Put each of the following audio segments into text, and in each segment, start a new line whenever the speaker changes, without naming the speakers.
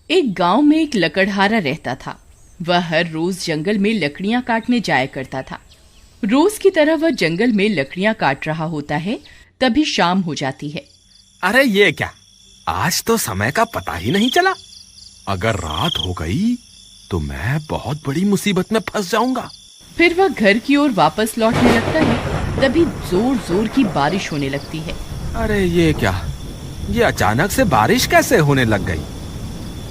एक गांव में एक लकड़हारा रहता था। वह हर रोज जंगल में लकड़ियां काटने जाया करता था। रोज की तरह वह जंगल में लकड़ियां काट रहा होता है, तभी शाम हो जाती है।
अरे ये क्या, आज तो समय का पता ही नहीं चला। अगर रात हो गई तो मैं बहुत बड़ी मुसीबत में फंस जाऊंगा।
फिर वह घर की ओर वापस लौटने लगता है, तभी जोर जोर की बारिश होने लगती है।
अरे ये क्या, ये अचानक से बारिश कैसे होने लग गई।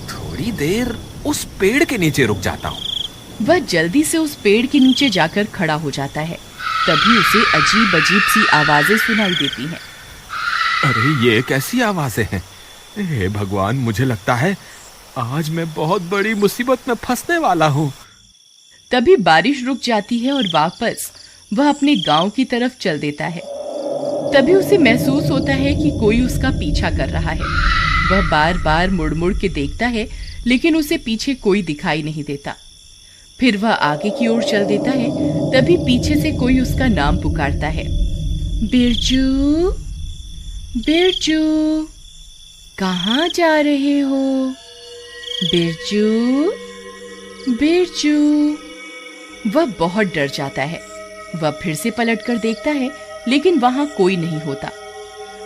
थोड़ी देर उस पेड़ के नीचे रुक जाता हूँ।
वह जल्दी से उस पेड़ के नीचे जाकर खड़ा हो जाता है। तभी उसे अजीब अजीब सी आवाजें सुनाई देती हैं।
अरे ये कैसी आवाजें हैं। हे भगवान, मुझे लगता है आज मैं बहुत बड़ी मुसीबत में फंसने वाला हूँ।
तभी बारिश रुक जाती है और वापस वह अपने गांव की तरफ चल देता है। तभी उसे महसूस होता है कि कोई उसका पीछा कर रहा है। वह बार बार मुड़ मुड़ के देखता है, लेकिन उसे पीछे कोई दिखाई नहीं देता। फिर वह आगे की ओर चल देता है। तभी पीछे से कोई उसका नाम पुकारता है, बिरजू, बिरजू, कहाँ जा रहे हो? बिरजू, बिरजू। वह बहुत डर जाता है। वह फिर से पलटकर देखता है, लेकिन वहां कोई नहीं होता।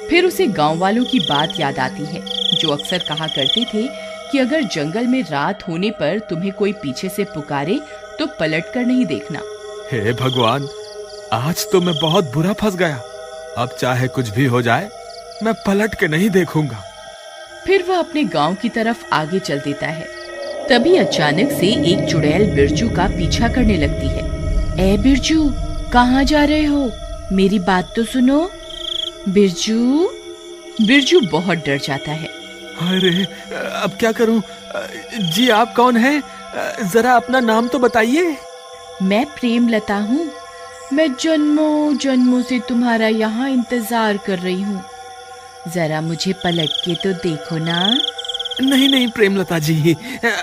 फिर उसे गांव वालों की बात याद आती है, जो अक्सर कहा करते थे कि अगर जंगल में रात होने पर तुम्हें कोई पीछे से पुकारे तो पलटकर नहीं देखना।
हे भगवान, आज तो मैं बहुत बुरा फंस गया। अब चाहे कुछ भी हो जाए, मैं पलट के नहीं देखूंगा।
फिर वह अपने गांव की तरफ आगे चल देता है। तभी अचानक से एक चुड़ैल बिरजू का पीछा करने लगती है। ए बिरजू, कहाँ जा रहे हो? मेरी बात तो सुनो। बिरजू। बिरजू बहुत डर जाता है।
अरे अब क्या करूं? जी आप कौन हैं? जरा अपना नाम तो बताइए।
मैं प्रेमलता हूँ। मैं जन्मों जन्मों से तुम्हारा यहाँ इंतजार कर रही हूँ। जरा मुझे पलट के तो देखो ना।
नहीं नहीं प्रेमलता जी,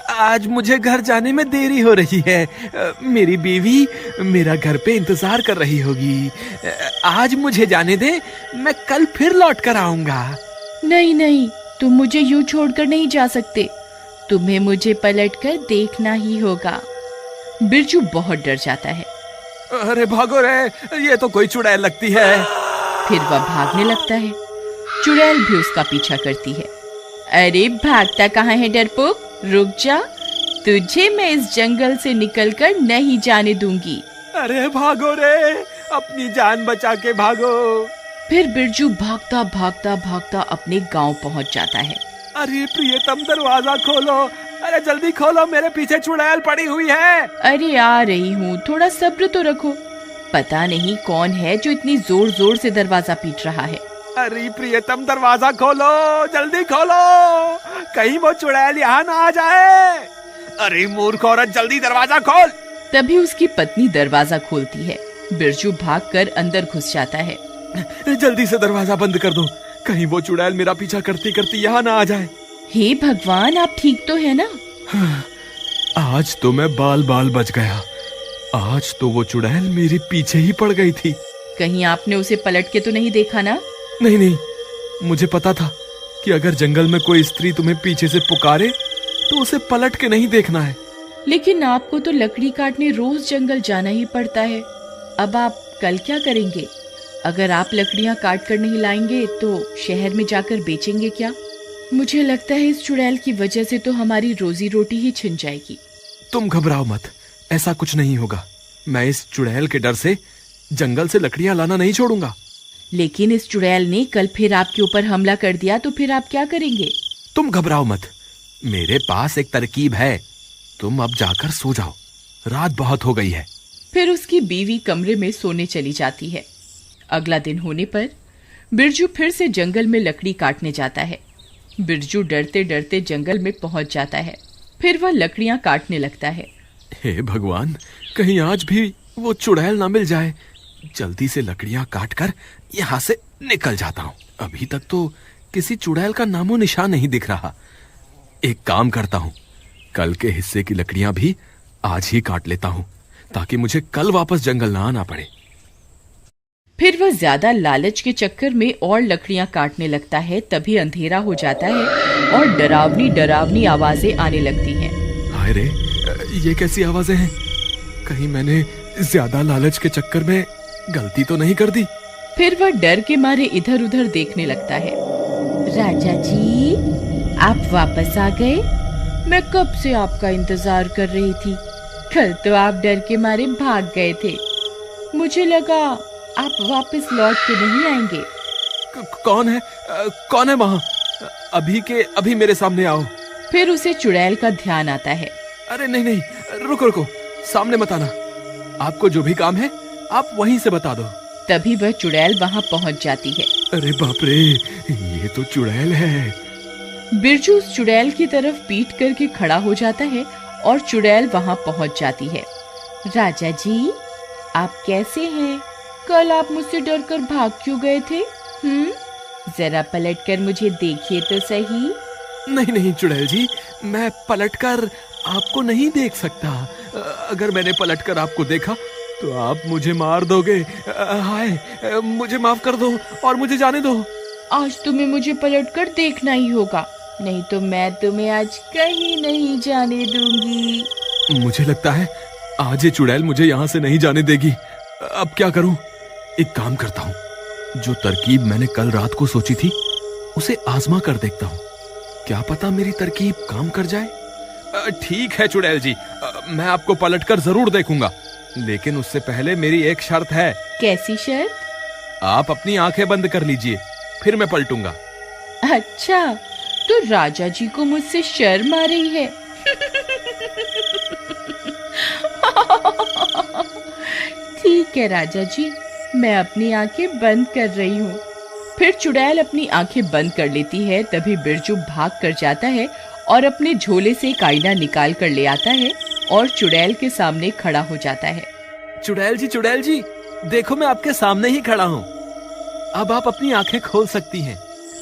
आज मुझे घर जाने में देरी हो रही है। मेरी बीवी मेरा घर पे इंतजार कर रही होगी। आज मुझे जाने दे, मैं कल फिर लौट कर आऊंगा।
नहीं नहीं, तुम मुझे यूं छोड़कर नहीं जा सकते। तुम्हें मुझे पलटकर देखना ही होगा। बिरजू बहुत डर जाता है।
अरे भागो रे, ये तो कोई चुड़ैल लगती है।
फिर वह भागने लगता है। चुड़ैल भी उसका पीछा करती है। अरे भागता कहाँ है डरपोक, रुक जा। तुझे मैं इस जंगल से निकलकर नहीं जाने दूंगी।
अरे भागो रे, अपनी जान बचा के भागो।
फिर बिरजू भागता भागता भागता अपने गांव पहुंच जाता है।
अरे प्रियतम, दरवाजा खोलो। अरे जल्दी खोलो, मेरे पीछे चुड़ैल पड़ी हुई है।
अरे आ रही हूँ, थोड़ा सब्र तो रखो। पता नहीं कौन है जो इतनी जोर जोर से दरवाजा पीट रहा है।
अरे प्रियतम, दरवाजा खोलो, जल्दी खोलो, कहीं वो चुड़ैल यहाँ ना आ जाए। अरे मूर्ख औरत, जल्दी दरवाजा खोल।
तभी उसकी पत्नी दरवाजा खोलती है। बिरजू भागकर अंदर घुस जाता है।
जल्दी से दरवाजा बंद कर दो, कहीं वो चुड़ैल मेरा पीछा करती करती यहाँ ना आ जाए।
हे भगवान, आप ठीक तो है ना?
आज तो मैं बाल बाल बच गया। आज तो वो चुड़ैल मेरे पीछे ही पड़ गई थी।
कहीं आपने उसे पलट के तो नहीं देखा ना?
नहीं नहीं, मुझे पता था कि अगर जंगल में कोई स्त्री तुम्हें पीछे से पुकारे तो उसे पलट के नहीं देखना है।
लेकिन आपको तो लकड़ी काटने रोज जंगल जाना ही पड़ता है। अब आप कल क्या करेंगे? अगर आप लकड़ियां काट कर नहीं लाएंगे तो शहर में जाकर बेचेंगे क्या? मुझे लगता है इस चुड़ैल की वजह से तो हमारी रोजी रोटी ही छिन जाएगी।
तुम घबराओ मत, ऐसा कुछ नहीं होगा। मैं इस चुड़ैल के डर से जंगल से लकड़ियां लाना नहीं छोड़ूंगा।
लेकिन इस चुड़ैल ने कल फिर आपके ऊपर हमला कर दिया तो फिर आप क्या करेंगे?
तुम घबराओ मत, मेरे पास एक तरकीब है। तुम अब जाकर सो जाओ, रात बहुत हो गई है।
फिर उसकी बीवी कमरे में सोने चली जाती है। अगला दिन होने पर बिरजू फिर से जंगल में लकड़ी काटने जाता है। बिरजू डरते डरते जंगल में पहुंच जाता है। फिर वह लकड़ियां काटने लगता है।
हे भगवान, कहीं आज भी वो चुड़ैल ना मिल जाए। जल्दी से लकड़ियां काटकर यहाँ से निकल जाता हूँ। अभी तक तो किसी चुड़ैल का नामो निशान नहीं दिख रहा। एक काम करता हूँ, कल के हिस्से की लकड़ियां भी आज ही काट लेता हूँ, ताकि मुझे कल वापस जंगल ना आना पड़े।
फिर वह ज्यादा लालच के चक्कर में और लकड़ियां काटने लगता है। तभी अंधेरा हो जाता है और डरावनी डरावनी आवाजें आने लगती हैं।
हाय रे, ये कैसी आवाजें हैं? कहीं मैंने ज्यादा लालच के चक्कर में गलती तो नहीं कर दी?
फिर वह डर के मारे इधर उधर देखने लगता है। राजा जी, आप वापस आ गए? मैं कब से आपका इंतजार कर रही थी। कल तो आप डर के मारे भाग गए थे। मुझे लगा आप वापस लौट के नहीं आएंगे।
कौन है वहाँ? अभी के अभी मेरे सामने आओ।
फिर उसे चुड़ैल का ध्यान आता है।
अरे नहीं, रुको, सामने मत आना। आपको जो भी काम है आप वहीं से बता दो।
तभी वह चुड़ैल वहाँ पहुँच जाती है।
अरे बाप रे, ये तो चुड़ैल है।
बिरजू उस चुड़ैल की तरफ पीठ करके खड़ा हो जाता है और चुड़ैल वहाँ पहुँच जाती है। राजा जी, आप कैसे हैं? कल आप मुझसे डरकर भाग क्यों गए थे? जरा पलटकर मुझे देखिए तो सही।
नहीं चुड़ैल जी, मैं पलटकर आपको नहीं देख सकता। अगर मैंने पलटकर आपको देखा तो आप मुझे मार दोगे। हाय, मुझे माफ कर दो और मुझे जाने दो।
आज तुम्हें मुझे पलटकर देखना ही होगा, नहीं तो मैं तुम्हें आज कहीं नहीं जाने दूंगी।
मुझे लगता है आज ये चुड़ैल मुझे यहाँ से नहीं जाने देगी। अब क्या करूं? एक काम करता हूँ, जो तरकीब मैंने कल रात को सोची थी उसे आजमा कर देखता हूँ। क्या पता मेरी तरकीब काम कर जाए। ठीक है चुड़ैल जी, मैं आपको पलटकर जरूर देखूंगा, लेकिन उससे पहले मेरी एक शर्त है।
कैसी शर्त?
आप अपनी आंखें बंद कर लीजिए, फिर मैं पलटूंगा।
अच्छा, तो राजा जी को मुझसे शर्म आ रही है। ठीक है राजा जी, मैं अपनी आंखें बंद कर रही हूँ। फिर चुड़ैल अपनी आंखें बंद कर लेती है। तभी बिरजू भाग कर जाता है और अपने झोले से एक आईना निकाल कर ले आता है और चुड़ैल के सामने खड़ा हो जाता है।
चुड़ैल जी, देखो मैं आपके सामने ही खड़ा हूँ। अब आप अपनी आंखें खोल सकती हैं।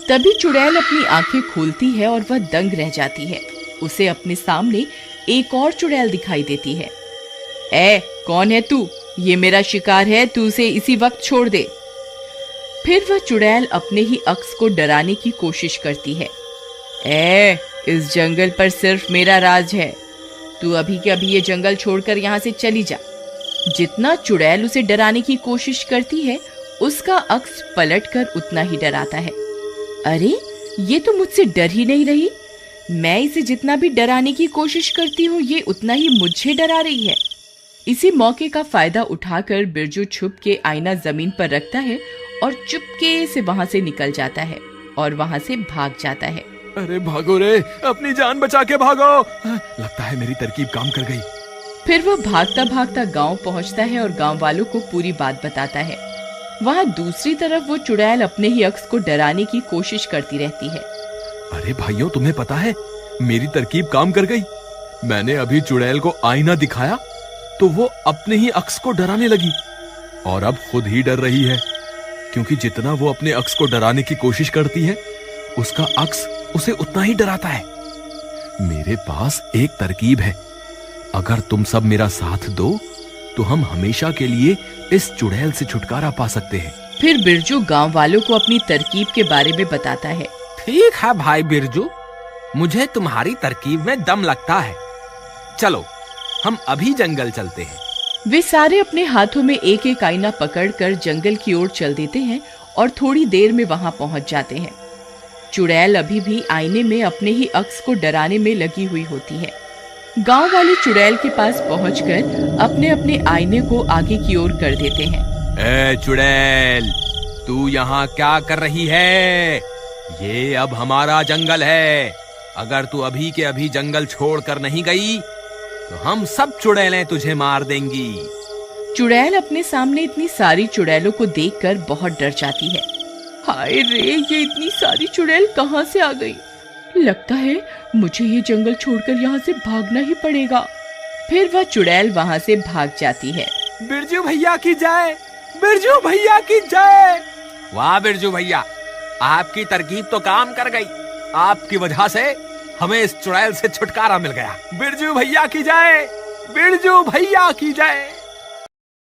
तभी चुड़ैल अपनी आंखें खोलती है और वह दंग रह जाती है। उसे अपने सामने एक और चुड़ैल दिखाई देती है। कौन है तू? ये मेरा शिकार है, तू उसे इसी वक्त छोड़ दे। फिर वह चुड़ैल अपने ही अक्स को डराने की कोशिश करती है। इस जंगल पर सिर्फ मेरा राज है, तू अभी के अभी ये जंगल छोड़कर यहाँ से चली जा। जितना चुड़ैल उसे डराने की कोशिश करती है, उसका अक्स पलटकर उतना ही डराता है। अरे, ये तो मुझसे डर ही नहीं रही। मैं इसे जितना भी डराने की कोशिश करती हूँ, ये उतना ही मुझे डरा रही है। इसी मौके का फायदा उठाकर बिरजू छुप के आईना जमीन पर रखता है और चुपके से वहां से निकल जाता है और वहां से भाग जाता है।
अरे भागो रे, अपनी जान बचा के भागो। लगता है मेरी तरकीब काम कर गई।
फिर वह भागता भागता गांव पहुंचता है और गांव वालों को पूरी बात बताता है। वहां दूसरी तरफ वो चुड़ैल अपने ही अक्स को डराने की कोशिश करती रहती है।
अरे भाइयों, तुम्हें पता है मेरी तरकीब काम कर गई। मैंने अभी चुड़ैल को आईना दिखाया तो वो अपने ही अक्स को डराने लगी और अब खुद ही डर रही है, क्योंकि जितना वो अपने अक्स को डराने की कोशिश करती है, उसका अक्स उसे उतना ही डराता है। मेरे पास एक तरकीब है, अगर तुम सब मेरा साथ दो तो हम हमेशा के लिए इस चुड़ैल से छुटकारा पा सकते हैं।
फिर बिरजू गांव वालों को अपनी तरकीब के बारे में बताता है।
ठीक है भाई बिरजू, मुझे तुम्हारी तरकीब में दम लगता है। चलो हम अभी जंगल चलते हैं।
वे सारे अपने हाथों में एक एक आईना पकड़कर जंगल की ओर चल देते हैं और थोड़ी देर में वहां पहुंच जाते हैं। चुड़ैल अभी भी आईने में अपने ही अक्स को डराने में लगी हुई होती है। गांव वाले चुड़ैल के पास पहुंचकर अपने अपने आईने को आगे की ओर कर देते हैं।
चुड़ैल, तू यहाँ क्या कर रही है? ये अब हमारा जंगल है। अगर तू अभी के अभी जंगल छोड़कर नहीं गई तो हम सब चुड़ैलें तुझे मार देंगी।
चुड़ैल अपने सामने इतनी सारी चुड़ैलों को देखकर बहुत डर जाती है। हाय रे, ये इतनी सारी चुड़ैल कहाँ से आ गई? लगता है मुझे ये जंगल छोड़कर यहाँ से भागना ही पड़ेगा। फिर वह चुड़ैल वहाँ से भाग जाती है।
बिरजू भैया की जय, बिरजू भैया की जय। वाह बिरजू भैया, आपकी तरकीब तो काम कर गई। आपकी वजह से हमें इस चुड़ैल से छुटकारा मिल गया। बिरजू भैया की जय, बिरजू भैया की जय।